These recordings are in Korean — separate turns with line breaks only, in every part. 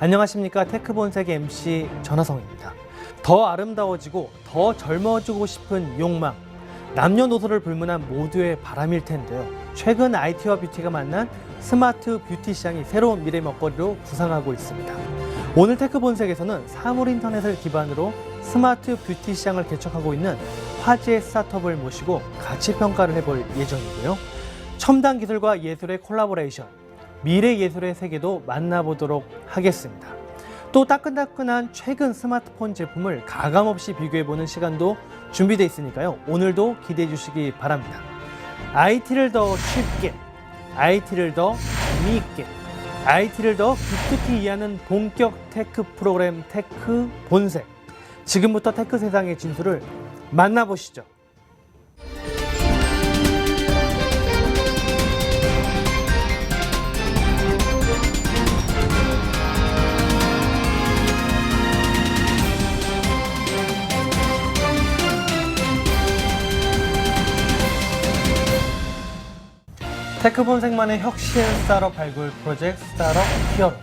안녕하십니까. 테크본색 MC 전하성입니다. 더 아름다워지고 더 젊어지고 싶은 욕망, 남녀노소를 불문한 모두의 바람일 텐데요. 최근 IT와 뷰티가 만난 스마트 뷰티 시장이 새로운 미래 먹거리로 부상하고 있습니다. 오늘 테크본색에서는 사물 인터넷을 기반으로 스마트 뷰티 시장을 개척하고 있는 화제의 스타트업을 모시고 가치 평가를 해볼 예정이고요. 첨단 기술과 예술의 콜라보레이션, 미래 예술의 세계도 만나보도록 하겠습니다. 또 따끈따끈한 최근 스마트폰 제품을 가감없이 비교해보는 시간도 준비되어 있으니까요. 오늘도 기대해 주시기 바랍니다. IT를 더 쉽게, IT를 더 재미있게, IT를 더 깊숙이 이해하는 본격 테크 프로그램 테크 본색. 지금부터 테크 세상의 진수를 만나보시죠. 테크 본색만의 혁신 스타트업 발굴 프로젝트 스타트업 히어로.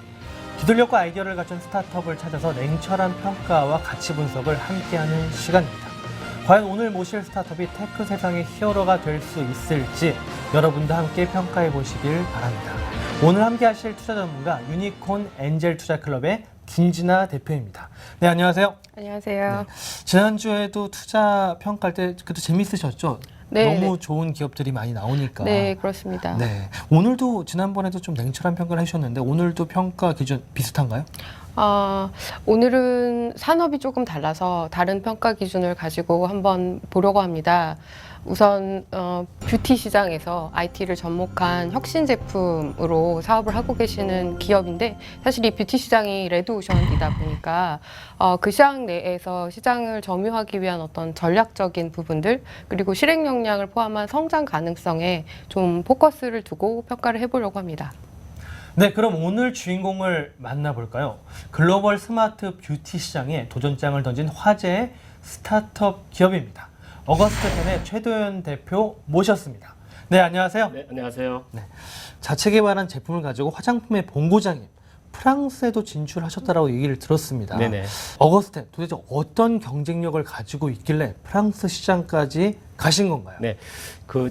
기술력과 아이디어를 갖춘 스타트업을 찾아서 냉철한 평가와 가치 분석을 함께하는 시간입니다. 과연 오늘 모실 스타트업이 테크 세상의 히어로가 될 수 있을지 여러분도 함께 평가해 보시길 바랍니다. 오늘 함께 하실 투자 전문가 유니콘 엔젤 투자클럽의 김진아 대표입니다. 네, 안녕하세요.
안녕하세요.
네, 지난주에도 투자 평가할 때 그래도 재밌으셨죠?
네,
너무 좋은 기업들이 많이 나오니까.
네, 그렇습니다.
네, 오늘도 지난번에도 좀 냉철한 평가를 해주셨는데 오늘도 평가 기준 비슷한가요?
오늘은 산업이 조금 달라서 다른 평가 기준을 가지고 한번 보려고 합니다. 우선 뷰티 시장에서 IT를 접목한 혁신 제품으로 사업을 하고 계시는 기업인데, 사실 이 뷰티 시장이 레드오션이다 보니까 그 시장 내에서 시장을 점유하기 위한 어떤 전략적인 부분들, 그리고 실행 역량을 포함한 성장 가능성에 좀 포커스를 두고 평가를 해보려고 합니다.
네, 그럼 오늘 주인공을 만나볼까요? 글로벌 스마트 뷰티 시장에 도전장을 던진 화제의 스타트업 기업입니다. 어거스트텐의 최도현 대표 모셨습니다. 네, 안녕하세요.
네, 안녕하세요.
네, 자체 개발한 제품을 가지고 화장품의 본고장인 프랑스에도 진출하셨다라고 얘기를 들었습니다.
네네.
어거스텐, 도대체 어떤 경쟁력을 가지고 있길래 프랑스 시장까지 가신 건가요?
네,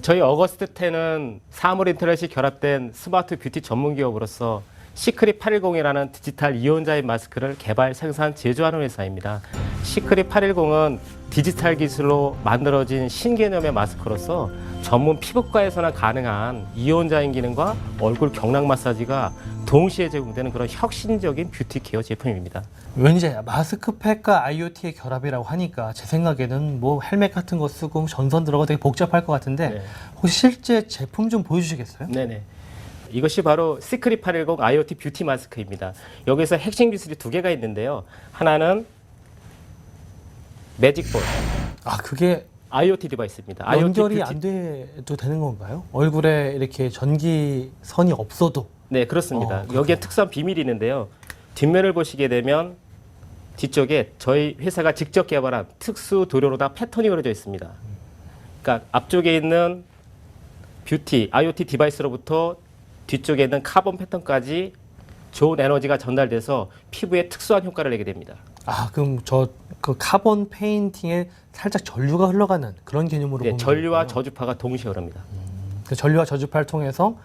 저희 어거스트10은 사물 인터넷이 결합된 스마트 뷰티 전문 기업으로서 시크릿 810이라는 디지털 이온자인 마스크를 개발, 생산, 제조하는 회사입니다. 시크릿 810은 디지털 기술로 만들어진 신개념의 마스크로서 전문 피부과에서나 가능한 이온자인 기능과 얼굴 경락 마사지가 동시에 제공되는 그런 혁신적인 뷰티 케어 제품입니다.
왠지 마스크팩과 IoT의 결합이라고 하니까 제 생각에는 뭐 헬멧 같은 거 쓰고 전선 들어가 되게 복잡할 것 같은데
네.
혹시 실제 제품 좀 보여주시겠어요?
네네. 이것이 바로 시크릿 810 IoT 뷰티 마스크입니다. 여기서 핵심 기술이 두 개가 있는데요. 하나는 매직볼,
그게
IoT 디바이스입니다.
연결이
IoT 뷰티...
안 돼도 되는 건가요? 얼굴에 이렇게 전기선이 없어도?
네, 그렇습니다.
그렇구나.
여기에 특수한 비밀이 있는데요. 뒷면을 보시게 되면 뒤쪽에 저희 회사가 직접 개발한 특수 도료로다 패턴이 그려져 있습니다. 그러니까 앞쪽에 있는 뷰티, IoT 디바이스로부터 뒤쪽에 있는 카본 패턴까지 좋은 에너지가 전달돼서 피부에 특수한 효과를 내게 됩니다.
그럼 그 카본 페인팅에 살짝 전류가 흘러가는 그런 개념으로
네,
보면
전류와
되겠군요.
저주파가 동시에 흐릅니다.
그 전류와 저주파를 통해서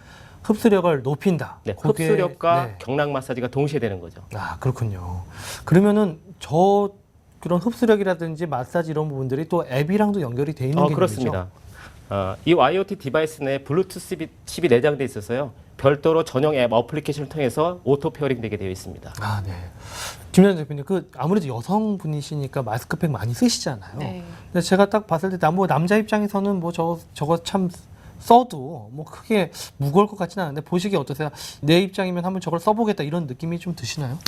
흡수력을 높인다.
네,
그게-
흡수력과
네.
경락 마사지가 동시에 되는 거죠.
그렇군요. 그러면은 그런 흡수력이라든지 마사지 이런 부분들이 또 앱이랑도 연결이 돼 있는 개념이죠?
그렇습니다. 이 IoT 디바이스 내에 블루투스 칩이 내장돼 있어서요. 별도로 전용 앱 어플리케이션을 통해서 오토 페어링 되게 되어 있습니다.
네. 김현 대표님, 아무래도 여성분이시니까 마스크팩 많이 쓰시잖아요.
네.
근데 제가 딱 봤을 때 남자 입장에서는 뭐 저거 참 써도 뭐 크게 무거울 것 같지는 않은데 보시기에 어떠세요? 내 입장이면 한번 저걸 써보겠다 이런 느낌이 좀 드시나요?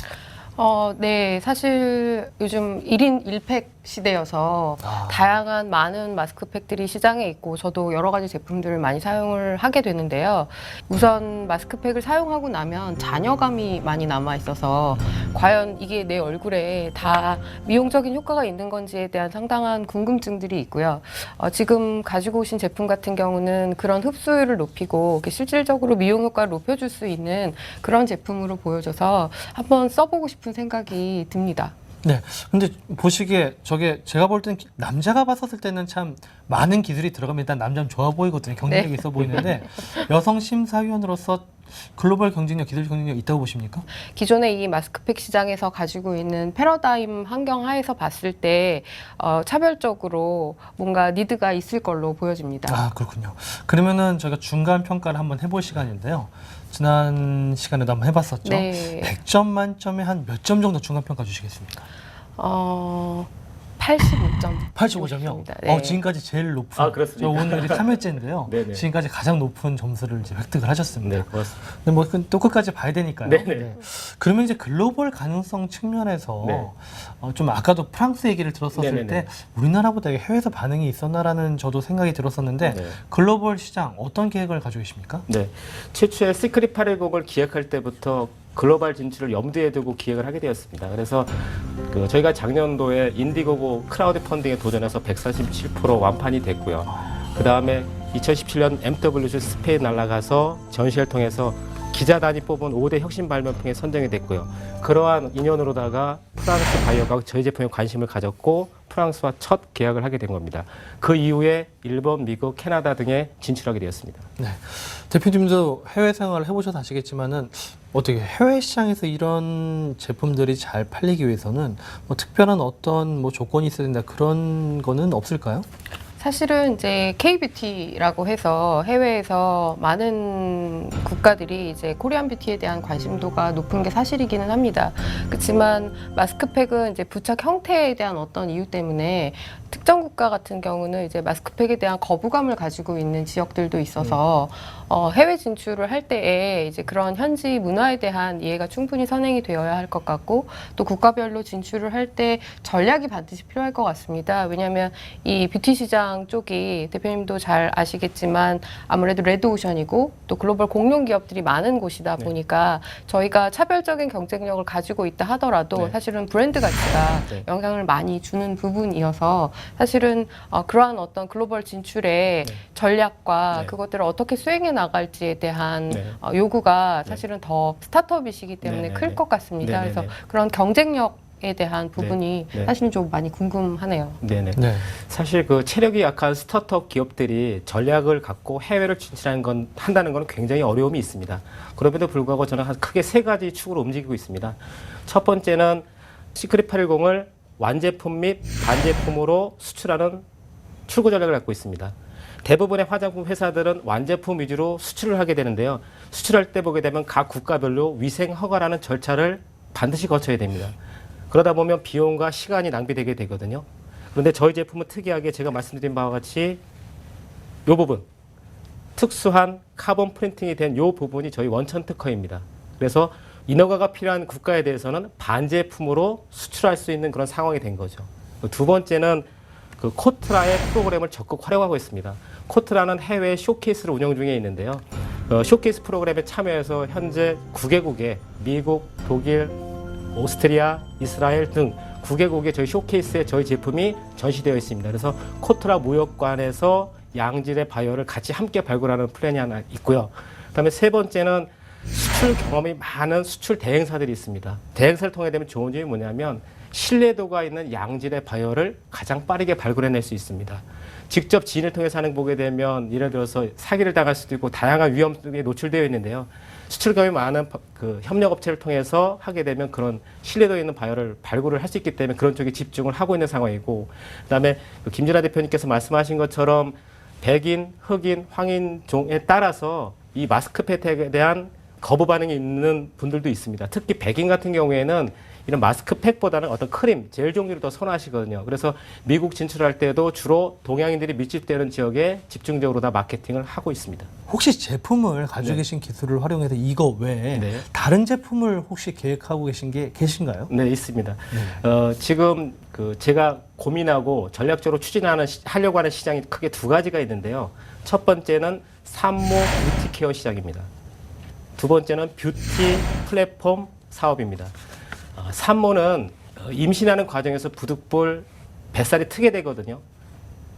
네, 사실 요즘 1인 1팩 시대여서 다양한 많은 마스크팩들이 시장에 있고 저도 여러 가지 제품들을 많이 사용을 하게 되는데요. 우선 마스크팩을 사용하고 나면 잔여감이 많이 남아 있어서 과연 이게 내 얼굴에 다 미용적인 효과가 있는 건지에 대한 상당한 궁금증들이 있고요. 지금 가지고 오신 제품 같은 경우는 그런 흡수율을 높이고 이렇게 실질적으로 미용 효과를 높여줄 수 있는 그런 제품으로 보여져서 한번 써보고 싶은 생각이 듭니다.
네. 근데 보시기에 저게 제가 볼 때는 남자가 봤었을 때는 참 많은 기술이 들어가면 일단 남자는 좋아 보이거든요. 경쟁력이
네.
있어 보이는데 여성 심사위원으로서 글로벌 경쟁력, 기술 경쟁력 있다고 보십니까?
기존의 이 마스크팩 시장에서 가지고 있는 패러다임 환경 하에서 봤을 때 차별적으로 뭔가 니드가 있을 걸로 보여집니다.
아, 그렇군요. 그러면은 저희가 중간 평가를 한번 해볼 시간인데요. 지난 시간에도 한번 해봤었죠.
네.
100점 만점에 한 몇 점 정도 중간 평가 주시겠습니까?
85점.
85점이요?
네.
지금까지 제일 높은.
아, 그렇습니까?
저 오늘이 3회째인데요.
네네.
지금까지 가장 높은 점수를 이제 획득을 하셨습니다.
네, 고맙습니다.
근데 뭐 또 끝까지 봐야 되니까요.
네네.
그러면 이제 글로벌 가능성 측면에서
네.
좀 아까도 프랑스 얘기를 들었었을
네네네.
때 우리나라보다 해외에서 반응이 있었나라는 저도 생각이 들었었는데
네.
글로벌 시장 어떤 계획을 가지고 계십니까?
네. 최초의 시크릿 810을 기획할 때부터 글로벌 진출을 염두에 두고 기획을 하게 되었습니다. 그래서 저희가 작년도에 인디고고 크라우드 펀딩에 도전해서 147% 완판이 됐고요. 그 다음에 2017년 MWC 스페인 날아가서 전시회를 통해서 기자단이 뽑은 5대 혁신 발명품에 선정이 됐고요. 그러한 인연으로다가 프랑스 바이오가 저희 제품에 관심을 가졌고 프랑스와 첫 계약을 하게 된 겁니다. 그 이후에 일본, 미국, 캐나다 등에 진출하게 되었습니다.
네. 대표님도 해외 생활을 해보셔서 아시겠지만은 어떻게 해외 시장에서 이런 제품들이 잘 팔리기 위해서는 뭐 특별한 어떤 뭐 조건이 있어야 된다 그런 거는 없을까요?
사실은 이제 K-뷰티라고 해서 해외에서 많은 국가들이 이제 코리안 뷰티에 대한 관심도가 높은 게 사실이기는 합니다. 그렇지만 마스크팩은 이제 부착 형태에 대한 어떤 이유 때문에 특정 국가 같은 경우는 이제 마스크팩에 대한 거부감을 가지고 있는 지역들도 있어서 해외 진출을 할 때에 이제 그런 현지 문화에 대한 이해가 충분히 선행이 되어야 할 것 같고 또 국가별로 진출을 할 때 전략이 반드시 필요할 것 같습니다. 왜냐하면 이 뷰티 시장 쪽이 대표님도 잘 아시겠지만 아무래도 레드오션이고 또 글로벌 공룡 기업들이 많은 곳이다 보니까 저희가 차별적인 경쟁력을 가지고 있다 하더라도
네.
사실은 브랜드 가치가
네.
영향을 많이 주는 부분이어서 사실은 그러한 어떤 글로벌 진출의
네.
전략과
네.
그것들을 어떻게 수행해 나갈지에 대한
네.
요구가
네.
사실은 더 스타트업이시기 때문에
네, 네,
클
네.
것 같습니다.
네, 네,
그래서
네.
그런 경쟁력에 대한 부분이
네.
사실은 좀 많이 궁금하네요.
네네.
네.
사실 그 체력이 약한 스타트업 기업들이 전략을 갖고 해외를 한다는 건 굉장히 어려움이 있습니다. 그럼에도 불구하고 저는 크게 세 가지 축으로 움직이고 있습니다. 첫 번째는 시크릿 810을 완제품 및 반제품으로 수출하는 출구 전략을 갖고 있습니다. 대부분의 화장품 회사들은 완제품 위주로 수출을 하게 되는데요. 수출할 때 보게 되면 각 국가별로 위생 허가라는 절차를 반드시 거쳐야 됩니다. 그러다 보면 비용과 시간이 낭비되게 되거든요. 그런데 저희 제품은 특이하게 제가 말씀드린 바와 같이 이 부분, 특수한 카본 프린팅이 된 이 부분이 저희 원천 특허입니다. 그래서 인허가가 필요한 국가에 대해서는 반제품으로 수출할 수 있는 그런 상황이 된 거죠. 두 번째는 그 코트라의 프로그램을 적극 활용하고 있습니다. 코트라는 해외 쇼케이스를 운영 중에 있는데요. 쇼케이스 프로그램에 참여해서 현재 9개국에 미국, 독일, 오스트리아, 이스라엘 등 9개국의 저희 쇼케이스에 저희 제품이 전시되어 있습니다. 그래서 코트라 무역관에서 양질의 바이오를 같이 함께 발굴하는 플랜이 하나 있고요. 그다음에 세 번째는 수출 경험이 많은 수출 대행사들이 있습니다. 대행사를 통해 되면 좋은 점이 뭐냐면 신뢰도가 있는 양질의 바이오를 가장 빠르게 발굴해낼 수 있습니다. 직접 지인을 통해서 하는 보게 되면 예를 들어서 사기를 당할 수도 있고 다양한 위험에 노출되어 있는데요. 수출 경험이 많은 그 협력업체를 통해서 하게 되면 그런 신뢰도 있는 바이오를 발굴을 할 수 있기 때문에 그런 쪽에 집중을 하고 있는 상황이고, 그다음에 김진아 대표님께서 말씀하신 것처럼 백인, 흑인, 황인종에 따라서 이 마스크팩에 대한 거부 반응이 있는 분들도 있습니다. 특히 백인 같은 경우에는 이런 마스크팩보다는 어떤 크림, 젤 종류를 더 선호하시거든요. 그래서 미국 진출할 때도 주로 동양인들이 밀집되는 지역에 집중적으로 다 마케팅을 하고 있습니다.
혹시 제품을 가지고
네.
계신 기술을 활용해서 이거 외에
네.
다른 제품을 혹시 계획하고 계신 게 계신가요?
네, 있습니다. 지금 제가 고민하고 전략적으로 하려고 하는 시장이 크게 두 가지가 있는데요. 첫 번째는 산모 뷰티 케어 시장입니다. 두 번째는 뷰티 플랫폼 사업입니다. 산모는 임신하는 과정에서 부득불 뱃살이 트게 되거든요.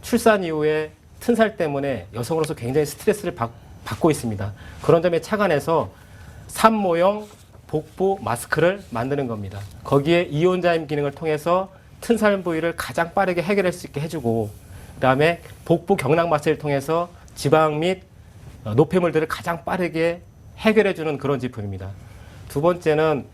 출산 이후에 튼살 때문에 여성으로서 굉장히 스트레스를 받고 있습니다. 그런 점에 착안해서 산모용 복부 마스크를 만드는 겁니다. 거기에 이온자임 기능을 통해서 튼살 부위를 가장 빠르게 해결할 수 있게 해주고, 그다음에 복부 경락 마사지를 통해서 지방 및 노폐물들을 가장 빠르게 해결해주는 그런 제품입니다. 두 번째는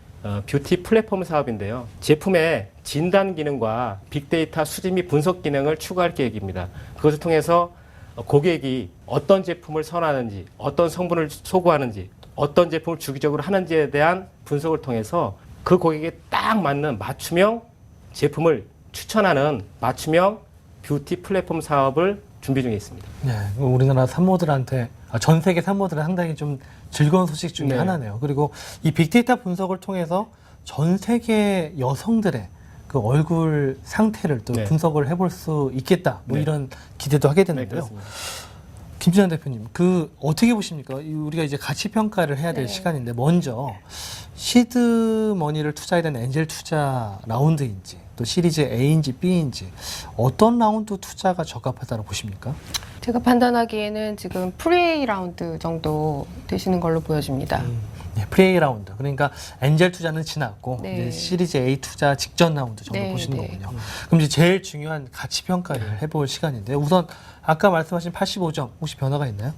뷰티 플랫폼 사업인데요. 제품에 진단 기능과 빅데이터 수집 및 분석 기능을 추가할 계획입니다. 그것을 통해서 고객이 어떤 제품을 선호하는지, 어떤 성분을 소구하는지, 어떤 제품을 주기적으로 하는지에 대한 분석을 통해서 그 고객에 딱 맞는 맞춤형 제품을 추천하는 맞춤형 뷰티 플랫폼 사업을 준비 중에 있습니다.
네, 우리나라 산모들한테 전 세계 산모들은 상당히 좀 즐거운 소식 중에
네.
하나네요. 그리고 이 빅데이터 분석을 통해서 전 세계 여성들의 그 얼굴 상태를 또
네.
분석을 해볼 수 있겠다. 뭐
네.
이런 기대도 하게
네,
되는데요.
그렇습니다.
김진환 대표님, 그 어떻게 보십니까? 우리가 이제 가치 평가를 해야 될
네.
시간인데 먼저 시드 머니를 투자해야 되는 엔젤 투자 라운드인지 또 시리즈 A인지 B인지 어떤 라운드 투자가 적합하다고 보십니까?
제가 판단하기에는 지금 프리 라운드 정도 되시는 걸로 보여집니다.
네, 프리 라운드. 그러니까 엔젤 투자는 지났고
네.
이제 시리즈 A 투자 직전 라운드 정도
네,
보시는
네.
거군요. 그럼 이제 제일 중요한 가치 평가를 해볼 시간인데 우선 아까 말씀하신 85점 혹시 변화가 있나요?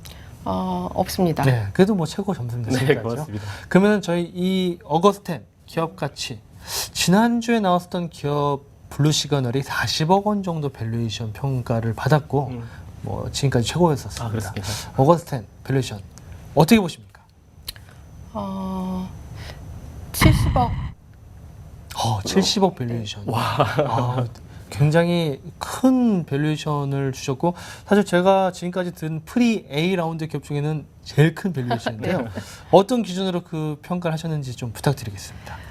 없습니다.
네, 그래도 뭐 최고 점수입니다.
네,
지금까지요.
고맙습니다.
그러면 저희 이 어거스텐 기업 가치 지난주에 나왔었던 기업 블루 시그널이 40억 원 정도 밸류에이션 평가를 받았고 뭐 지금까지 최고였었습니다.
그렇습니다.
어거스텐 밸류에이션 어떻게 보십니까?
70억.
70억 밸류에이션. 굉장히 큰 밸류에이션을 주셨고 사실 제가 지금까지 든 프리 A 라운드 기업 중에는 제일 큰 밸류에이션인데요. 어떤 기준으로 그 평가를 하셨는지 좀 부탁드리겠습니다.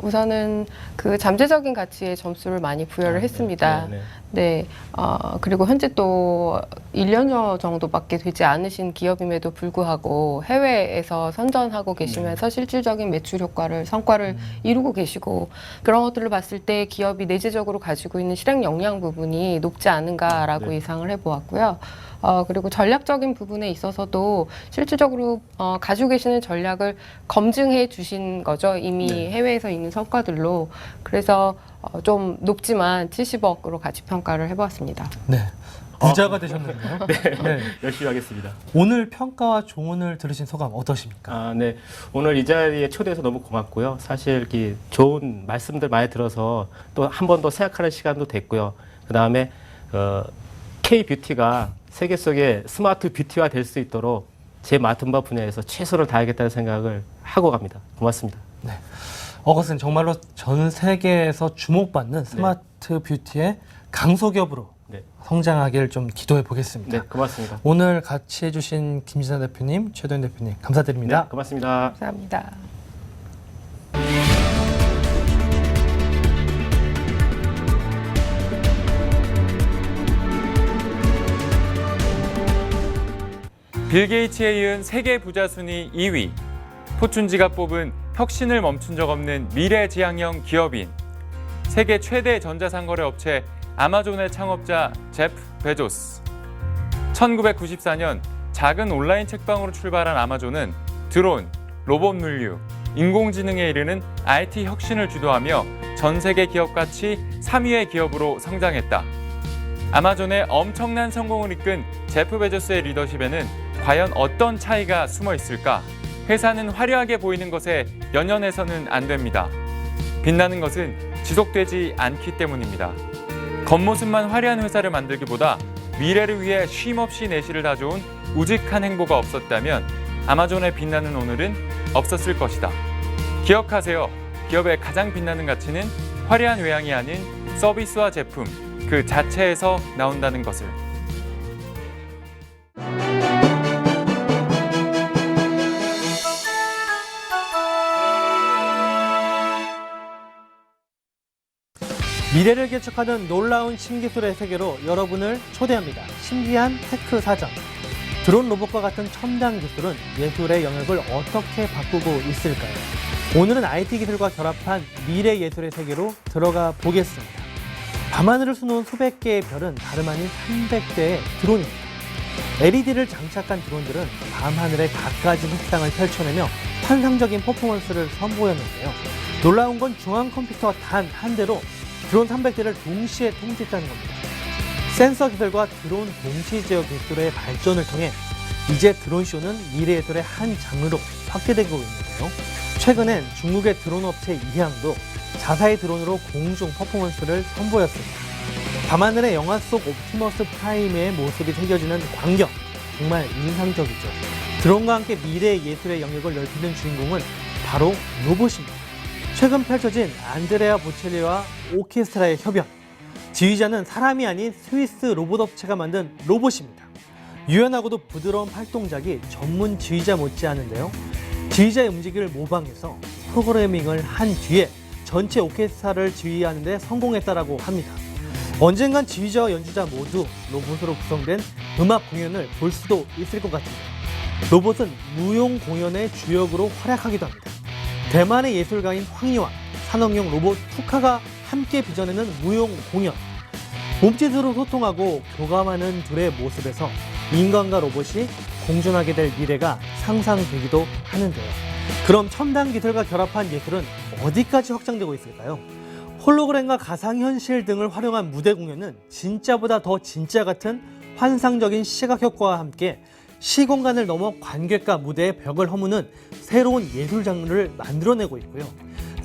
우선은 그 잠재적인 가치에 점수를 많이 부여를 했습니다.
네, 네.
네, 그리고 현재 또 1년여 정도밖에 되지 않으신 기업임에도 불구하고 해외에서 선전하고 계시면서 실질적인 매출 효과를, 성과를 이루고 계시고 그런 것들을 봤을 때 기업이 내재적으로 가지고 있는 실행 역량 부분이 높지 않은가라고
네.
예상을 해보았고요. 그리고 전략적인 부분에 있어서도 실질적으로 가지고 계시는 전략을 검증해 주신 거죠. 이미
네.
해외에서 있는 성과들로. 그래서 좀 높지만 70억으로 가치 평가를 해보았습니다.
네. 부자가 되셨는데요. 네.
열심히 하겠습니다.
오늘 평가와 조언을 들으신 소감 어떠십니까?
네. 오늘 이 자리에 초대해서 너무 고맙고요. 사실 이렇게 좋은 말씀들 많이 들어서 또 한 번 더 생각하는 시간도 됐고요. 그 다음에 K-뷰티가 세계 속에 스마트 뷰티화 될 수 있도록 제 맡은 바 분야에서 최선을 다하겠다는 생각을 하고 갑니다. 고맙습니다.
네. 어거스는 정말로 전 세계에서 주목받는 스마트 뷰티의 강소기업으로
네.
성장하기를 좀 기도해 보겠습니다.
네, 고맙습니다.
오늘 같이 해주신 김진환 대표님, 최도현 대표님 감사드립니다.
네, 고맙습니다.
감사합니다.
빌 게이츠에 이은 세계 부자 순위 2위, 포춘지가 뽑은 혁신을 멈춘 적 없는 미래지향형 기업인, 세계 최대 전자상거래 업체 아마존의 창업자 제프 베조스. 1994년 작은 온라인 책방으로 출발한 아마존은 드론, 로봇 물류, 인공지능에 이르는 IT 혁신을 주도하며 전 세계 기업 가치 3위의 기업으로 성장했다. 아마존의 엄청난 성공을 이끈 제프 베조스의 리더십에는 과연 어떤 차이가 숨어 있을까? 회사는 화려하게 보이는 것에 연연해서는 안 됩니다. 빛나는 것은 지속되지 않기 때문입니다. 겉모습만 화려한 회사를 만들기보다 미래를 위해 쉼없이 내실을 다져온 우직한 행보가 없었다면 아마존의 빛나는 오늘은 없었을 것이다. 기억하세요. 기업의 가장 빛나는 가치는 화려한 외양이 아닌 서비스와 제품 그 자체에서 나온다는 것을.
미래를 개척하는 놀라운 신기술의 세계로 여러분을 초대합니다. 신기한 테크 사전. 드론 로봇과 같은 첨단 기술은 예술의 영역을 어떻게 바꾸고 있을까요? 오늘은 IT 기술과 결합한 미래 예술의 세계로 들어가 보겠습니다. 밤하늘을 수놓은 수백 개의 별은 다름 아닌 300대의 드론입니다. LED를 장착한 드론들은 밤하늘에 갖가지 색상을 펼쳐내며 환상적인 퍼포먼스를 선보였는데요. 놀라운 건 중앙 컴퓨터 단 한 대로 드론 300대를 동시에 통제했다는 겁니다. 센서 기술과 드론 동시 제어 기술의 발전을 통해 이제 드론쇼는 미래 예술의 한 장르로 확대되고 있는데요. 최근엔 중국의 드론 업체 이항도 자사의 드론으로 공중 퍼포먼스를 선보였습니다. 밤하늘의 영화 속 옵티머스 프라임의 모습이 새겨지는 광경, 정말 인상적이죠. 드론과 함께 미래의 예술의 영역을 넓히는 주인공은 바로 로봇입니다. 최근 펼쳐진 안드레아 보첼리와 오케스트라의 협연. 지휘자는 사람이 아닌 스위스 로봇 업체가 만든 로봇입니다. 유연하고도 부드러운 팔동작이 전문 지휘자 못지않은데요. 지휘자의 움직임을 모방해서 프로그래밍을 한 뒤에 전체 오케스트라를 지휘하는 데 성공했다라고 합니다. 언젠간 지휘자와 연주자 모두 로봇으로 구성된 음악 공연을 볼 수도 있을 것 같은데요. 로봇은 무용 공연의 주역으로 활약하기도 합니다. 대만의 예술가인 황희와 산업용 로봇 푸카가 함께 빚어내는 무용 공연. 몸짓으로 소통하고 교감하는 둘의 모습에서 인간과 로봇이 공존하게 될 미래가 상상되기도 하는데요. 그럼 첨단 기술과 결합한 예술은 어디까지 확장되고 있을까요? 홀로그램과 가상현실 등을 활용한 무대 공연은 진짜보다 더 진짜 같은 환상적인 시각 효과와 함께 시공간을 넘어 관객과 무대의 벽을 허무는 새로운 예술 장르를 만들어내고 있고요.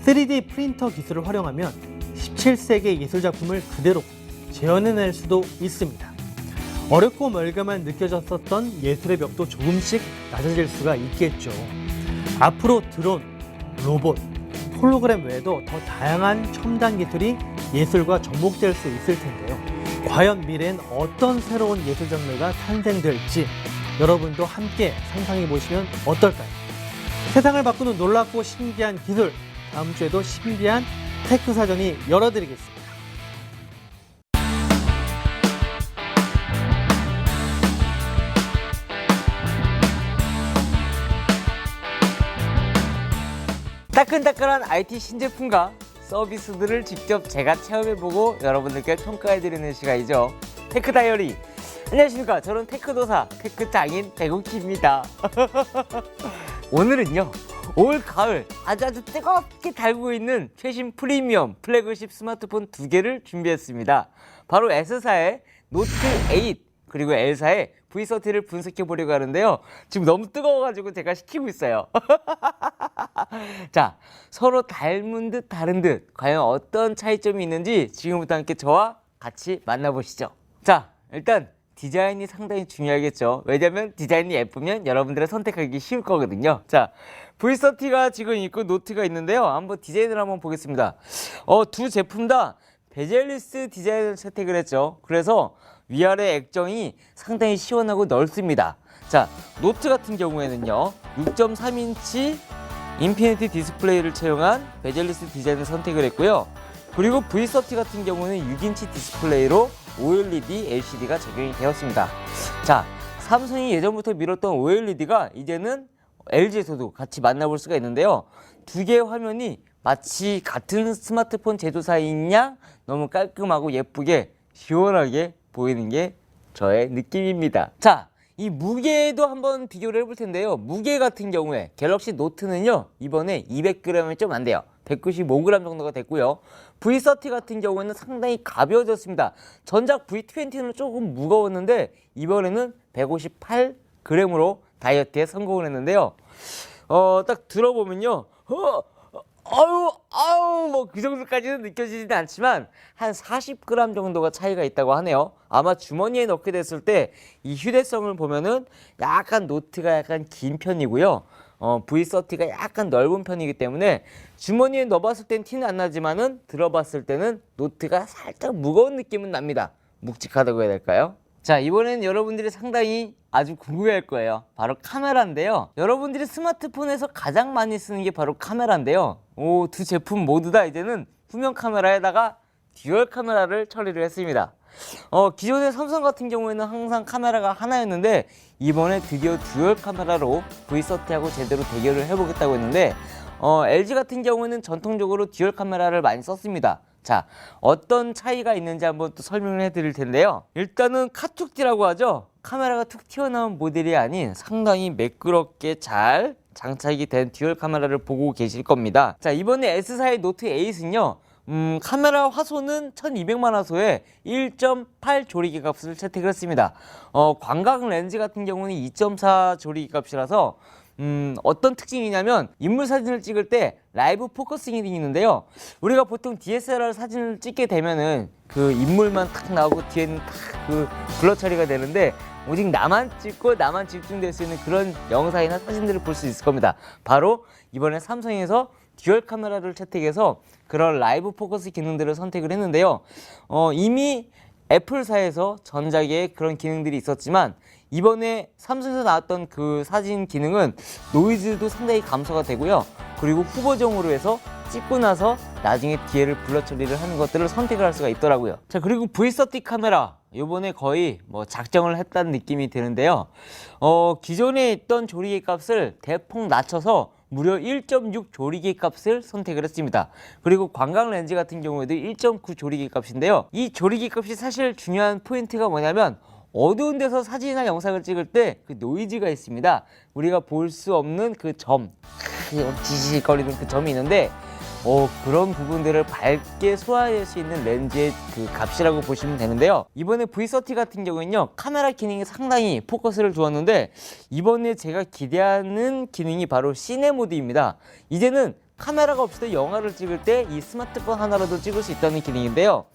3D 프린터 기술을 활용하면 17세기의 예술 작품을 그대로 재현해낼 수도 있습니다. 어렵고 멀게만 느껴졌었던 예술의 벽도 조금씩 낮아질 수가 있겠죠. 앞으로 드론, 로봇, 홀로그램 외에도 더 다양한 첨단 기술이 예술과 접목될 수 있을 텐데요. 과연 미래엔 어떤 새로운 예술 장르가 탄생될지 여러분도 함께 상상해 보시면 어떨까요? 세상을 바꾸는 놀랍고 신기한 기술, 다음 주에도 신비한 테크 사전이 열어드리겠습니다.
따끈따끈한 IT 신제품과 서비스들을 직접 제가 체험해보고 여러분들께 평가해드리는 시간이죠. 테크 다이어리. 안녕하십니까. 저는 테크도사, 테크장인 배국희입니다. 오늘은요, 올 가을 아주 뜨겁게 달고 있는 최신 프리미엄 플래그십 스마트폰 2개를 준비했습니다. 바로 S사의 노트 8 그리고 L사의 V30를 분석해 보려고 하는데요. 지금 너무 뜨거워가지고 제가 식히고 있어요. 자, 서로 닮은 듯 다른 듯 과연 어떤 차이점이 있는지 지금부터 함께 저와 같이 만나보시죠. 자, 일단 디자인이 상당히 중요하겠죠. 왜냐면 디자인이 예쁘면 여러분들의 선택하기 쉬울 거거든요. 자, V30가 지금 있고 노트가 있는데요. 한번 디자인을 한번 보겠습니다. 두 제품 다 베젤리스 디자인을 채택을 했죠. 그래서 위아래 액정이 상당히 시원하고 넓습니다. 자, 노트 같은 경우에는요, 6.3인치 인피니티 디스플레이를 채용한 베젤리스 디자인을 선택을 했고요. 그리고 V30 같은 경우는 6인치 디스플레이로 OLED LCD가 적용이 되었습니다. 자, 삼성이 예전부터 미뤘던 OLED가 이제는 LG에서도 같이 만나볼 수가 있는데요. 두 개의 화면이 마치 같은 스마트폰 제조사인 양 너무 깔끔하고 예쁘게 시원하게 보이는 게 저의 느낌입니다. 자, 이 무게도 한번 비교를 해볼 텐데요. 무게 같은 경우에 갤럭시 노트는요, 이번에 200g이 좀 안 돼요. 195g 정도가 됐고요. V30 같은 경우에는 상당히 가벼워졌습니다. 전작 V20는 조금 무거웠는데 이번에는 158g으로 다이어트에 성공을 했는데요. 딱 들어보면요, 뭐 그 정도까지는 느껴지지는 않지만 한 40g 정도가 차이가 있다고 하네요. 아마 주머니에 넣게 됐을 때 이 휴대성을 보면은 약간 노트가 약간 긴 편이고요. V30가 약간 넓은 편이기 때문에 주머니에 넣어봤을 땐 티는 안 나지만은 들어봤을 때는 노트가 살짝 무거운 느낌은 납니다. 묵직하다고 해야 될까요? 자, 이번에는 여러분들이 상당히 아주 궁금해할 거예요. 바로 카메라인데요. 여러분들이 스마트폰에서 가장 많이 쓰는 게 바로 카메라인데요. 두 제품 모두 다 이제는 후면 카메라에다가 듀얼 카메라를 처리를 했습니다. 기존의 삼성 같은 경우에는 항상 카메라가 하나였는데 이번에 드디어 듀얼 카메라로 V30하고 제대로 대결을 해보겠다고 했는데 LG 같은 경우는 전통적으로 듀얼 카메라를 많이 썼습니다. 자, 어떤 차이가 있는지 한번 또 설명을 해드릴 텐데요. 일단은 카툭티라고 하죠. 카메라가 툭 튀어나온 모델이 아닌 상당히 매끄럽게 잘 장착이 된 듀얼 카메라를 보고 계실 겁니다. 자, 이번에 S사의 노트 8은요. 카메라 화소는 1200만 화소에 1.8 조리기 값을 채택을 했습니다. 광각 렌즈 같은 경우는 2.4 조리기 값이라서 어떤 특징이냐면 인물 사진을 찍을 때 라이브 포커싱이 있는데요. 우리가 보통 DSLR 사진을 찍게 되면은 그 인물만 탁 나오고 뒤에는 탁 그 블러 처리가 되는데 오직 나만 찍고 나만 집중될 수 있는 그런 영상이나 사진들을 볼 수 있을 겁니다. 바로 이번에 삼성에서 듀얼 카메라를 채택해서 그런 라이브 포커스 기능들을 선택을 했는데요. 이미 애플사에서 전작에 그런 기능들이 있었지만 이번에 삼성에서 나왔던 그 사진 기능은 노이즈도 상당히 감소가 되고요. 그리고 후보정으로 해서 찍고 나서 나중에 뒤에를 블러 처리를 하는 것들을 선택을 할 수가 있더라고요. 자, 그리고 V30 카메라 요번에 거의 뭐 작정을 했다는 느낌이 드는데요. 기존에 있던 조리개 값을 대폭 낮춰서 무려 1.6 조리개 값을 선택을 했습니다. 그리고 광각 렌즈 같은 경우에도 1.9 조리개 값인데요. 이 조리개 값이 사실 중요한 포인트가 뭐냐면 어두운 데서 사진이나 영상을 찍을 때 그 노이즈가 있습니다. 우리가 볼 수 없는 그 점, 지지거리는 그 점이 있는데 그런 부분들을 밝게 소화할 수 있는 렌즈의 그 값이라고 보시면 되는데요. 이번에 V30 같은 경우는요, 카메라 기능이 상당히 포커스를 두었는데 이번에 제가 기대하는 기능이 바로 시네 모드입니다. 이제는 카메라가 없이도 영화를 찍을 때 이 스마트폰 하나로도 찍을 수 있다는 기능인데요.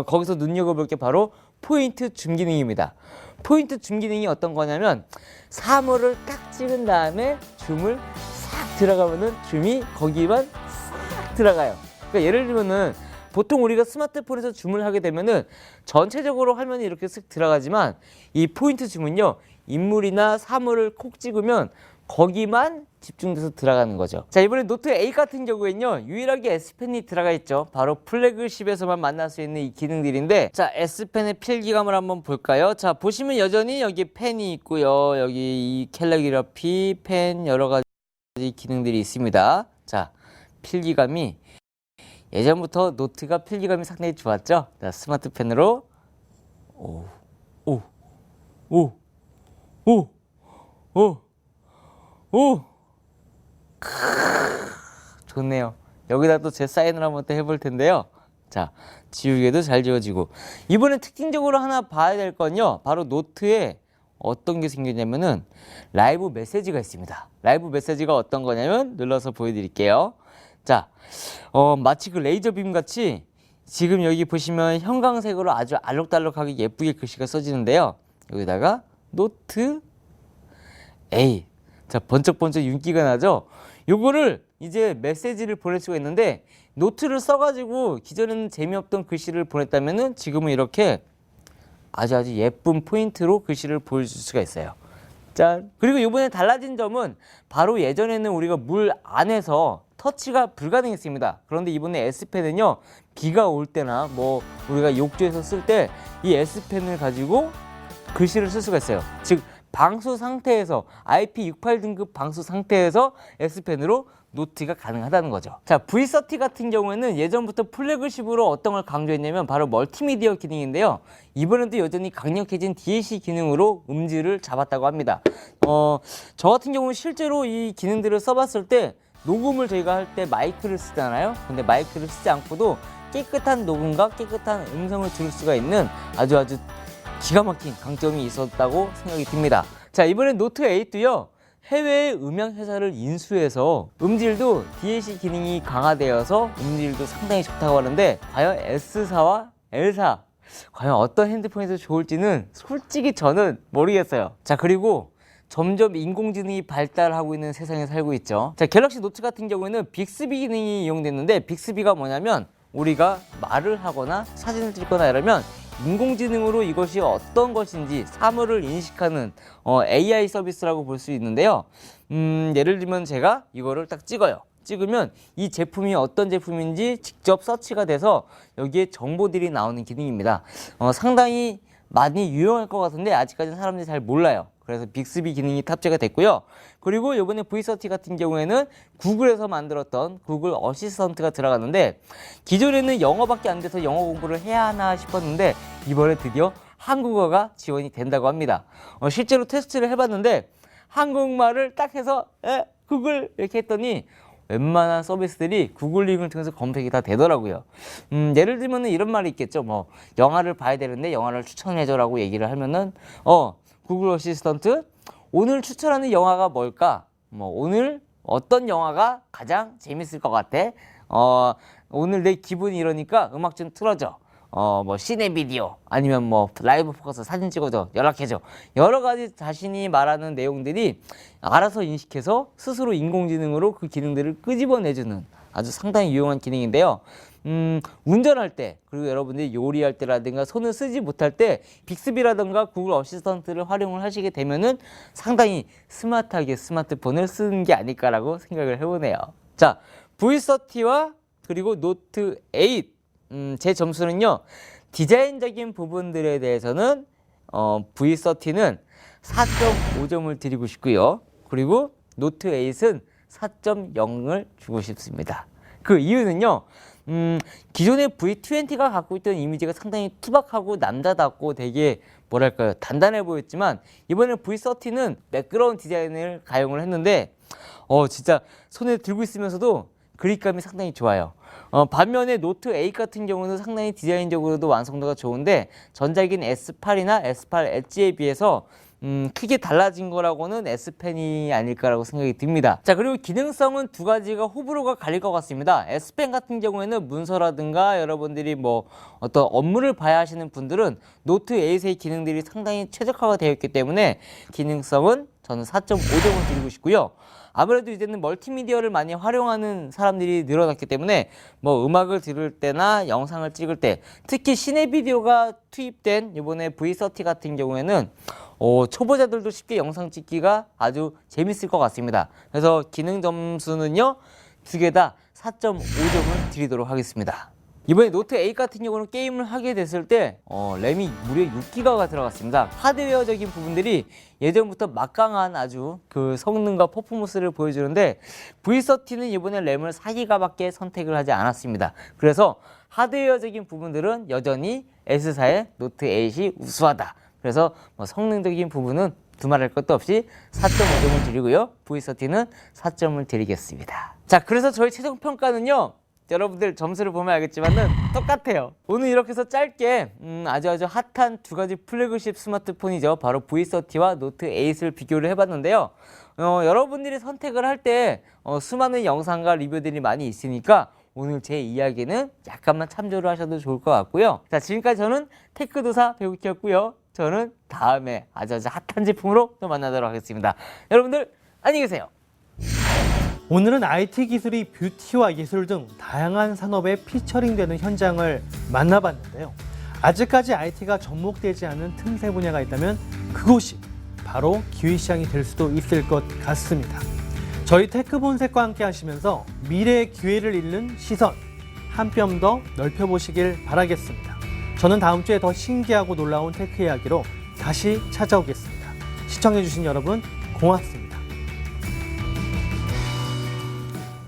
거기서 눈여겨볼 게 바로 포인트 줌 기능입니다. 포인트 줌 기능이 어떤 거냐면 사물을 딱 찍은 다음에 줌을 싹 들어가면은 줌이 거기만 싹 들어가요. 그러니까 예를 들면은 보통 우리가 스마트폰에서 줌을 하게 되면은 전체적으로 화면이 이렇게 쓱 들어가지만 이 포인트 줌은요, 인물이나 사물을 콕 찍으면 거기만 집중돼서 들어가는 거죠. 자, 이번에 노트 8 같은 경우에는요, 유일하게 S펜이 들어가 있죠. 바로 플래그십에서만 만날 수 있는 이 기능들인데, 자, S펜의 필기감을 한번 볼까요? 자, 보시면 여전히 여기 펜이 있고요. 여기 이 캘리그라피, 펜 여러 가지 기능들이 있습니다. 자, 필기감이 예전부터 노트가 필기감이 상당히 좋았죠. 자, 스마트 펜으로 좋네요. 여기다 또 제 사인을 한번 또 해볼 텐데요. 자, 지우개도 잘 지워지고. 이번에 특징적으로 하나 봐야 될 건요, 바로 노트에 어떤 게 생겼냐면은 라이브 메시지가 있습니다. 라이브 메시지가 어떤 거냐면 눌러서 보여드릴게요. 자, 마치 그 레이저 빔 같이 지금 여기 보시면 형광색으로 아주 알록달록하게 예쁘게 글씨가 써지는데요. 여기다가 노트 A. 자, 번쩍번쩍 윤기가 나죠? 요거를 이제 메시지를 보낼 수가 있는데, 노트를 써가지고 기존에는 재미없던 글씨를 보냈다면은 지금은 이렇게 아주 예쁜 포인트로 글씨를 보여줄 수가 있어요. 짠! 그리고 이번에 달라진 점은 바로 예전에는 우리가 물 안에서 터치가 불가능했습니다. 그런데 이번에 S펜은요, 비가 올 때나 뭐 우리가 욕조에서 쓸 때 이 S펜을 가지고 글씨를 쓸 수가 있어요. 즉, 방수 상태에서 IP68 등급 방수 상태에서 S펜으로 노트가 가능하다는 거죠. 자, V30 같은 경우에는 예전부터 플래그십으로 어떤 걸 강조했냐면 바로 멀티미디어 기능인데요. 이번에도 여전히 강력해진 DAC 기능으로 음질을 잡았다고 합니다. 저 같은 경우는 실제로 이 기능들을 써봤을 때 녹음을 저희가 할 때 마이크를 쓰잖아요. 근데 마이크를 쓰지 않고도 깨끗한 녹음과 깨끗한 음성을 들을 수가 있는 아주 기가 막힌 강점이 있었다고 생각이 듭니다. 자, 이번에 노트 8도요, 해외의 음향 회사를 인수해서 음질도 DAC 기능이 강화되어서 음질도 상당히 좋다고 하는데, 과연 S사와 L사 과연 어떤 핸드폰에서 좋을지는 솔직히 저는 모르겠어요. 자, 그리고 점점 인공지능이 발달하고 있는 세상에 살고 있죠. 자, 갤럭시 노트 같은 경우에는 빅스비 기능이 이용됐는데, 빅스비가 뭐냐면 우리가 말을 하거나 사진을 찍거나 이러면 인공지능으로 이것이 어떤 것인지 사물을 인식하는 AI 서비스라고 볼 수 있는데요. 예를 들면 제가 이거를 딱 찍어요. 찍으면 이 제품이 어떤 제품인지 직접 서치가 돼서 여기에 정보들이 나오는 기능입니다. 상당히 많이 유용할 것 같은데 아직까지는 사람들이 잘 몰라요. 그래서 빅스비 기능이 탑재가 됐고요. 그리고 이번에 V30 같은 경우에는 구글에서 만들었던 구글 어시스턴트가 들어갔는데 기존에는 영어밖에 안 돼서 영어 공부를 해야 하나 싶었는데 이번에 드디어 한국어가 지원이 된다고 합니다. 실제로 테스트를 해봤는데 한국말을 딱 해서 구글 이렇게 했더니 웬만한 서비스들이 구글 링크를 통해서 검색이 다 되더라고요. 예를 들면 이런 말이 있겠죠. 뭐 영화를 봐야 되는데 영화를 추천해줘라고 얘기를 하면은 구글 어시스턴트 오늘 추천하는 영화가 뭘까? 뭐 오늘 어떤 영화가 가장 재밌을 것 같아? 오늘 내 기분이 이러니까 음악 좀 틀어줘. 뭐 시네 비디오 아니면 뭐 라이브 포커스 사진 찍어줘, 연락해줘. 여러 가지 자신이 말하는 내용들이 알아서 인식해서 스스로 인공지능으로 그 기능들을 끄집어내주는 아주 상당히 유용한 기능인데요. 운전할 때 그리고 여러분들이 요리할 때라든가 손을 쓰지 못할 때 빅스비라든가 구글 어시스턴트를 활용을 하시게 되면은 상당히 스마트하게 스마트폰을 쓰는 게 아닐까라고 생각을 해보네요. 자, V30와 그리고 노트 8 제 점수는요, 디자인적인 부분들에 대해서는 V30는 4.5점을 드리고 싶고요. 그리고 노트 8은 4.0을 주고 싶습니다. 그 이유는요, 기존의 V20가 갖고 있던 이미지가 상당히 투박하고 남자답고 되게 뭐랄까요, 단단해 보였지만 이번에 V30는 매끄러운 디자인을 가용을 했는데 진짜 손에 들고 있으면서도 그립감이 상당히 좋아요. 반면에 노트 8 같은 경우는 상당히 디자인적으로도 완성도가 좋은데 전작인 S8이나 S8 엣지에 비해서 크게 달라진 거라고는 S펜이 아닐까라고 생각이 듭니다. 자, 그리고 기능성은 두 가지가 호불호가 갈릴 것 같습니다. S펜 같은 경우에는 문서라든가 여러분들이 뭐 어떤 업무를 봐야 하시는 분들은 노트 8의 기능들이 상당히 최적화가 되어 있기 때문에 기능성은 저는 4.5점을 드리고 싶고요. 아무래도 이제는 멀티미디어를 많이 활용하는 사람들이 늘어났기 때문에 뭐 음악을 들을 때나 영상을 찍을 때 특히 시네 비디오가 투입된 이번에 V30 같은 경우에는 초보자들도 쉽게 영상 찍기가 아주 재밌을 것 같습니다. 그래서 기능 점수는요, 두 개 다 4.5점을 드리도록 하겠습니다. 이번에 노트 8 같은 경우는 게임을 하게 됐을 때 램이 무려 6기가가 들어갔습니다. 하드웨어적인 부분들이 예전부터 막강한 아주 그 성능과 퍼포먼스를 보여주는데 V30는 이번에 램을 4기가밖에 선택을 하지 않았습니다. 그래서 하드웨어적인 부분들은 여전히 S사의 노트 8이 우수하다. 그래서 뭐 성능적인 부분은 두말할 것도 없이 4.5점을 드리고요. V30는 4점을 드리겠습니다. 자, 그래서 저희 최종 평가는요, 여러분들 점수를 보면 알겠지만은 똑같아요. 오늘 이렇게 해서 짧게 아주 핫한 두 가지 플래그십 스마트폰이죠. 바로 V30와 노트 8을 비교를 해봤는데요. 여러분들이 선택을 할 때 수많은 영상과 리뷰들이 많이 있으니까 오늘 제 이야기는 약간만 참조를 하셔도 좋을 것 같고요. 자, 지금까지 저는 테크도사 배우키였고요. 저는 다음에 아주 핫한 제품으로 또 만나도록 하겠습니다. 여러분들 안녕히 계세요.
오늘은 IT 기술이 뷰티와 예술 등 다양한 산업에 피처링되는 현장을 만나봤는데요. 아직까지 IT가 접목되지 않은 틈새 분야가 있다면 그곳이 바로 기회시장이 될 수도 있을 것 같습니다. 저희 테크본색과 함께 하시면서 미래의 기회를 잃는 시선 한 뼘 더 넓혀보시길 바라겠습니다. 저는 다음 주에 더 신기하고 놀라운 테크 이야기로 다시 찾아오겠습니다. 시청해주신 여러분 고맙습니다.